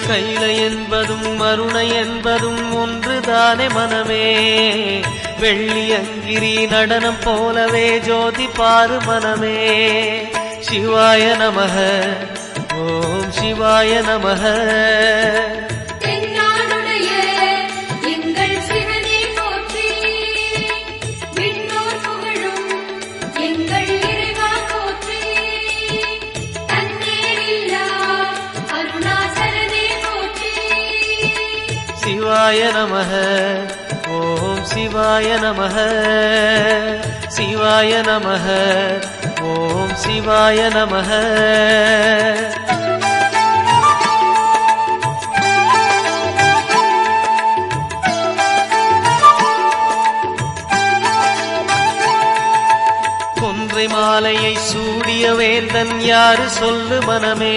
கைலை என்பதும் மருணை என்பதும் ஒன்றுதானே மனமே. வெள்ளி அங்கிரி நடனம் போலவே ஜோதி பாரு மனமே. சிவாய நமக, ஓம் சிவாய நமக. சிவாய நமக, ஓம் சிவாய நமக. சிவாய நமக, ஓம் சிவாய நமக. கொன்றை மாலையை சூடிய வேந்தன் யாரு சொல்லு மனமே.